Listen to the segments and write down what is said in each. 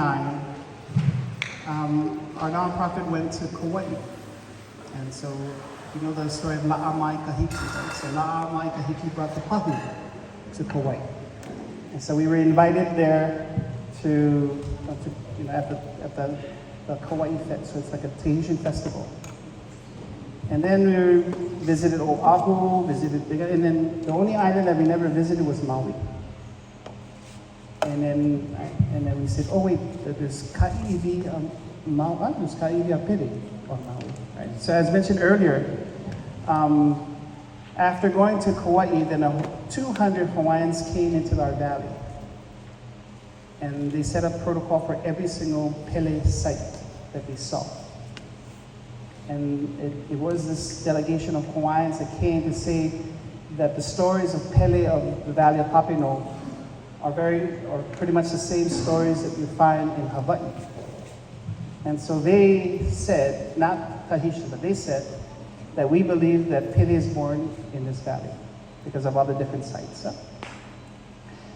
1999, our nonprofit went to Kauai. And so, you know the story of Maui-Tahiti, right? So Maui-Tahiti brought the pahu to Kauai. And so we were invited there to you know, at the Kauai Fest, so it's like a Tahitian festival. And then we visited Oahu, and then the only island that we never visited was Maui. And then we said, oh wait, there's ka'iwi Maui, there's ka'iwi apiri on Maui, right? So as mentioned earlier, after going to Kauai, then 200 Hawaiians came into our valley. And they set up protocol for every single Pele site that they saw. And it was this delegation of Hawaiians that came to say that the stories of Pele of the Valley of Papineau are pretty much the same stories that you find in Hawaii. And so they said, not Tahitian, but they said that we believe that Pele is born in this valley because of all the different sites. Huh?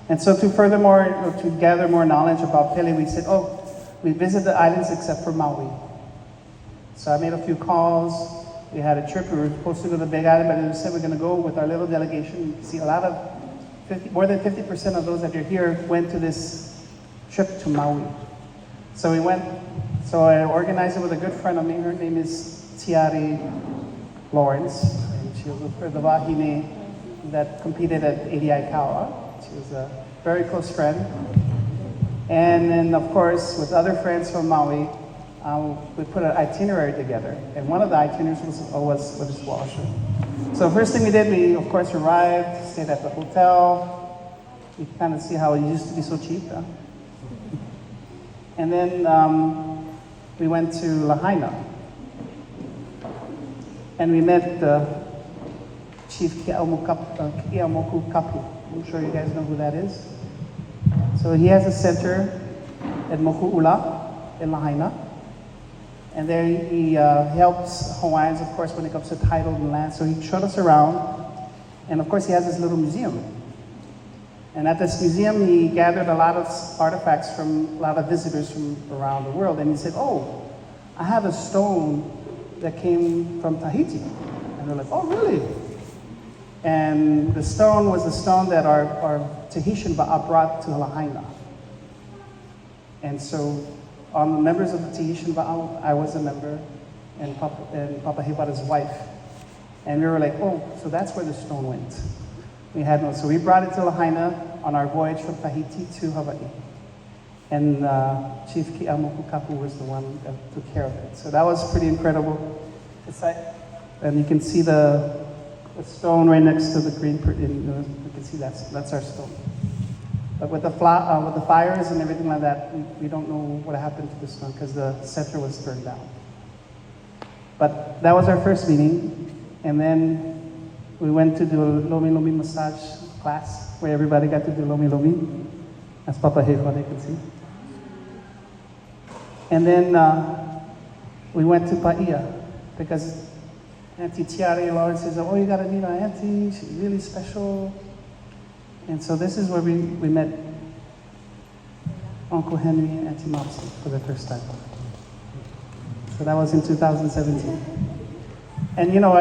And so to gather more knowledge about Pele, we said, oh, we visit the islands except for Maui. So I made a few calls. We had a trip. We were supposed to go to the Big Island, but we said we're going to go with our little delegation. You can see more than 50% of those that are here went to this trip to Maui. So we went. So I organized it with a good friend of mine. Her name is Tiari Lawrence, and she was the wahine that competed at ADI Kaua. She was a very close friend. And then, of course, with other friends from Maui, we put an itinerary together. And one of the itineraries was this washroom. So first thing we did, we of course arrived, stayed at the hotel. You can kind of see how it used to be so cheap. Huh? And then we went to Lahaina. And we met the Chief Ke'aumoku Kapu. I'm sure you guys know who that is. So he has a center at Moku'ula in Lahaina. And there he helps Hawaiians, of course, when it comes to title and land. So he showed us around. And of course, he has this little museum. And at this museum, he gathered a lot of artifacts from a lot of visitors from around the world. And he said, oh, I have a stone that came from Tahiti. And we're like, oh, really? And the stone was the stone that our Tahitian ba'a brought to Lahaina. And so on the members of the Tahitian ba'a, I was a member, and Papa Hewata's wife. And we were like, oh, so that's where the stone went. We had no, so we brought it to Lahaina on our voyage from Tahiti to Hawaii. And Chief Ke'aumoku Kapu was the one that took care of it. So that was pretty incredible. And you can see the stone right next to the green, you can see that's our stone. But with the fires and everything like that, we don't know what happened to the stone because the center was burned down. But that was our first meeting. And then we went to do a Lomi Lomi massage class where everybody got to do Lomi Lomi, as Papa Hewata can see. And then we went to Paia because Auntie Tiare Lawrence says, oh, you gotta meet our auntie, she's really special. And so this is where we met Uncle Henry and Auntie Mopsy for the first time. So that was in 2017. And you know,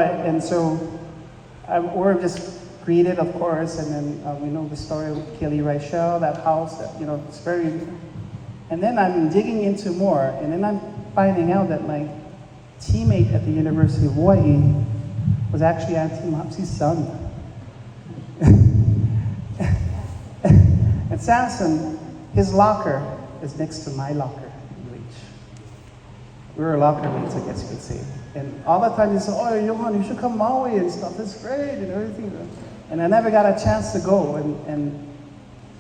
we're just greeted, of course, and then we know the story of Kelly Reichel, that house, that, you know, it's very, and then I'm digging into more, and then I'm finding out that my teammate at the University of Hawaii was actually Auntie Mopsy's son. And Samson, his locker is next to my locker in Reach. We were locker mates, I guess you could say. And all the time he said, oh, Johann, you should come Maui and stuff, it's great and everything. And I never got a chance to go, and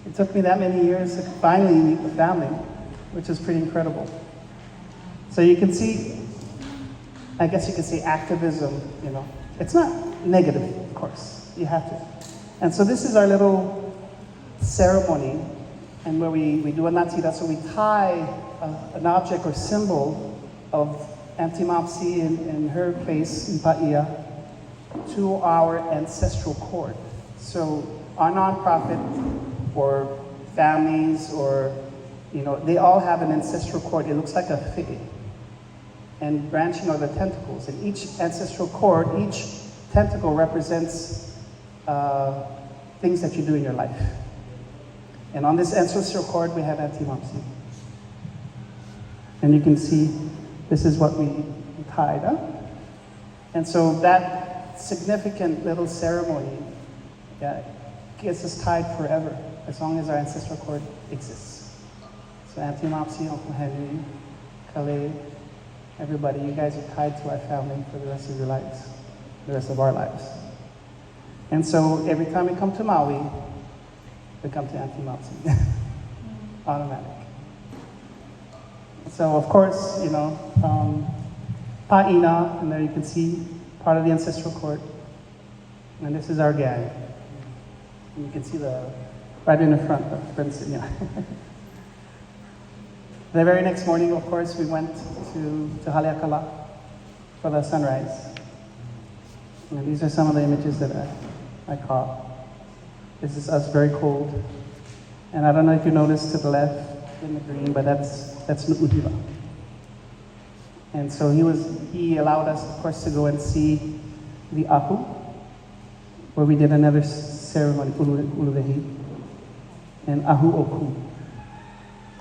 it took me that many years to finally meet the family, which is pretty incredible. So you can see, I guess you could say activism, you know. It's not negative, of course, you have to. And so this is our little ceremony, and where we do a natira, so we tie an object or symbol of Auntie Mopsy in her place in Paia to our ancestral cord. So our nonprofit, or families, or You know, they all have an ancestral cord. It looks like a fig. And branching are the tentacles. And each ancestral cord, each tentacle represents things that you do in your life. And on this ancestral cord, we have Auntie Mopsy. And you can see this is what we tied up. And so that significant little ceremony gets us tied forever, as long as our ancestral cord exists. So Auntie Mopsy, Uncle Henry, Kale, everybody, you guys are tied to our family for the rest of your lives, the rest of our lives. And so every time we come to Maui, we come to Auntie Mopsy. Automatic. So of course, you know, Pa'ina, and there you can see part of the ancestral cord. And this is our gang. And you can see right in the front, the Prince Inyo. The very next morning, of course, we went to Haleakala for the sunrise. And these are some of the images that I caught. This is us very cold. And I don't know if you noticed to the left in the green, but that's Nu'uhiwa. And so he allowed us, of course, to go and see the ahu, where we did another ceremony, uluwehi, and ahu oku.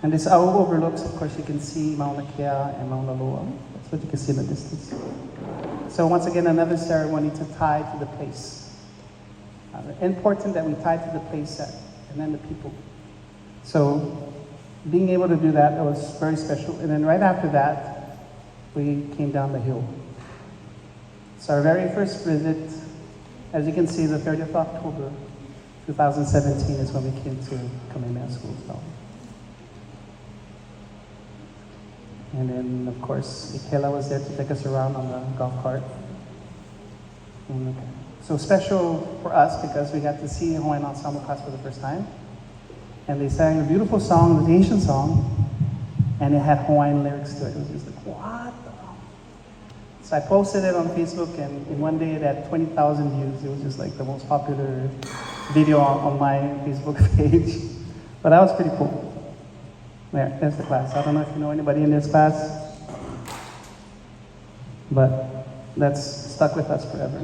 And this ahu overlooks, of course, you can see Mauna Kea and Mauna Loa. That's what you can see in the distance. So once again, another ceremony to tie to the place. Important that we tie to the place and then the people. So being able to do that was very special. And then right after that, we came down the hill. So our very first visit, as you can see, the 30th of October, 2017 is when we came to Kamehameha School. So. And then, of course, Ikela was there to take us around on the golf cart. And so special for us because we got to see Hawaiian Ensemble class for the first time. And they sang a beautiful song, the Haitian song, and it had Hawaiian lyrics to it. It was just like, what? So I posted it on Facebook, and in one day it had 20,000 views. It was just like the most popular video on my Facebook page. But that was pretty cool. There's the class. I don't know if you know anybody in this class, but that's stuck with us forever.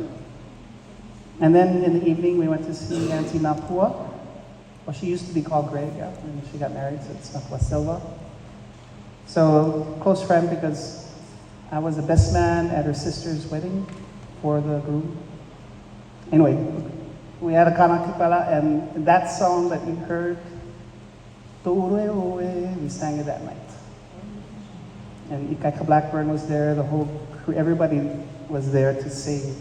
And then in the evening, we went to see Auntie Napua. Well, she used to be called Greg, yeah, and she got married, so it's Napua Silva. So, close friend because I was the best man at her sister's wedding for the groom. Anyway, we had a kanakipala, and that song that you heard, we sang it that night. And Ikaika Blackburn was there, the whole crew, everybody was there to sing.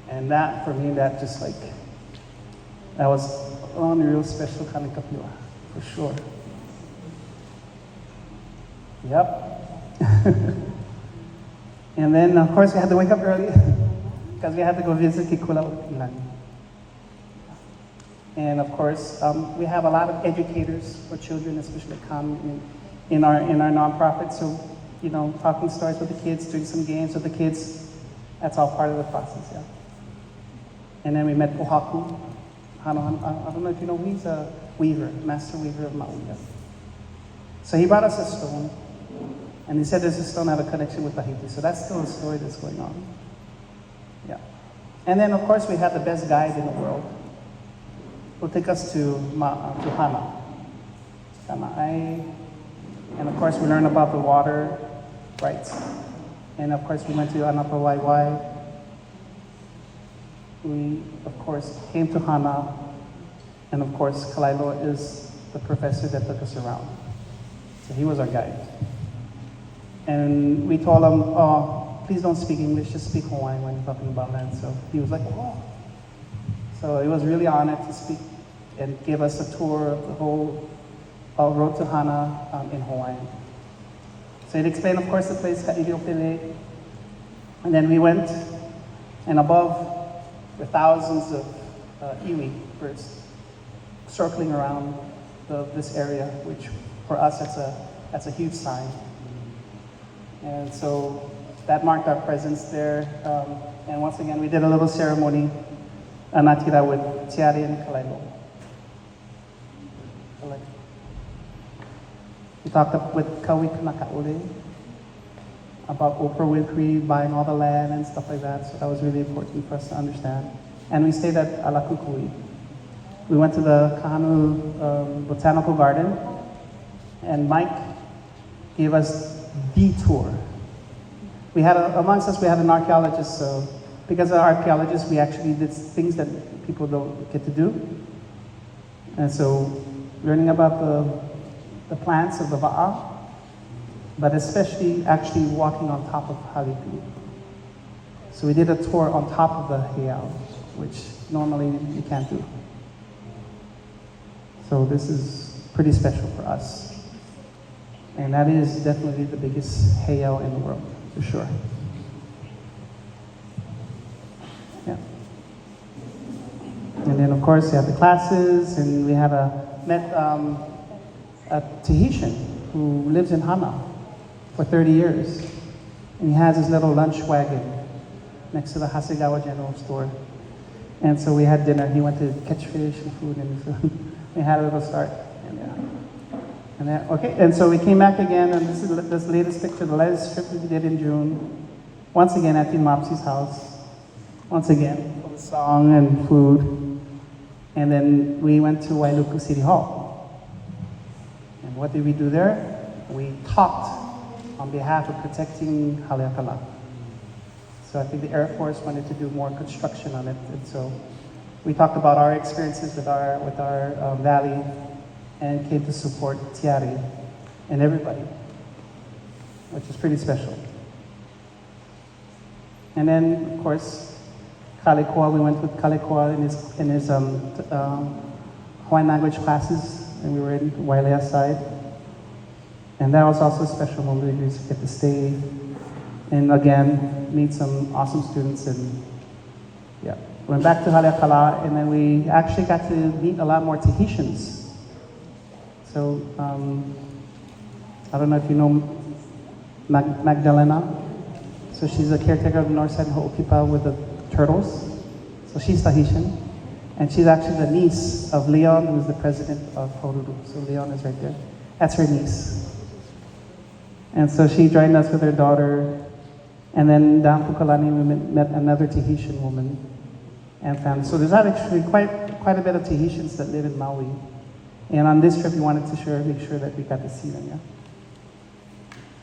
And that, for me, that just like, that was on a real special kind of kapila, for sure. Yep. And then, of course, we had to wake up early because we had to go visit Kikula Ilan. And of course, we have a lot of educators for children, especially come in our nonprofit. So, you know, talking stories with the kids, doing some games with the kids, that's all part of the process, yeah. And then we met Ohaku. I don't know if you know, he's a weaver, master weaver of Maui. Yeah. So he brought us a stone, and he said there's a stone that had a connection with Tahiti. So that's still a story that's going on. Yeah. And then, of course, we had the best guide in the world who took us to Hana. And of course, we learned about the water rights. And of course, we went to Anapawaiwai. We, of course, came to Hana. And of course, Kalailoa is the professor that took us around. So he was our guide. And we told him, oh, please don't speak English, just speak Hawaiian when you're talking about land. So he was like, oh. So he was really honored to speak and give us a tour of the whole road to Hana in Hawaiian. So he'd explain, of course, the place, Ka'idiopele. And then we went, and above were thousands of iwi birds circling around this area, which for us, that's a huge sign. And so that marked our presence there. And once again, we did a little ceremony, Anatira with Tiare and Kalailo. We talked with Kawi Kanakaole about Oprah Winfrey buying all the land and stuff like that. So that was really important for us to understand. And we stayed at Alakukui. We went to the Kahanu Botanical Garden, and Mike gave us the tour. We had, amongst us, we had an archaeologist, so because of archaeologists, we actually did things that people don't get to do. And so, learning about the plants of the Va'a, but especially actually walking on top of Halipi. So we did a tour on top of the heiau, which normally you can't do. So this is pretty special for us. And that is definitely the biggest heiau in the world, for sure. Yeah. And then of course you have the classes, and we had met a Tahitian who lives in Hana for 30 years. And he has his little lunch wagon next to the Hasegawa General Store. And so we had dinner. He went to catch fish and food, and we had a little start. And then, okay, and so we came back again, and this is this latest picture, the latest trip we did in June. Once again at Mopsy's house. Once again, for the song and food. And then we went to Wailuku City Hall. And what did we do there? We talked on behalf of protecting Haleakala. So I think the Air Force wanted to do more construction on it, and so we talked about our experiences with our valley, and came to support Tiari and everybody, which is pretty special. And then, of course, Kalikoa, we went with Kalikoa in his Hawaiian language classes, and we were in Wailea side. And that was also a special moment. We get to stay and again meet some awesome students, and yeah. Went back to Haleakala, and then we actually got to meet a lot more Tahitians. So, I don't know if you know Magdalena. So she's a caretaker of Northside Ho'okipa with the turtles. So she's Tahitian. And she's actually the niece of Leon, who's the president of Honolulu. So Leon is right there. That's her niece. And so she joined us with her daughter. And then down Pukalani, we met another Tahitian woman and family. So there's actually quite a bit of Tahitians that live in Maui. And on this trip, we wanted to make sure that we got to see them, yeah?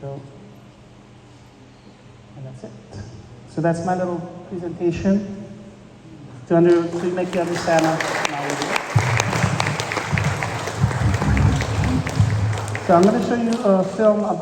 So, and that's it. So that's my little presentation to make you understand Maui. So I'm going to show you a film about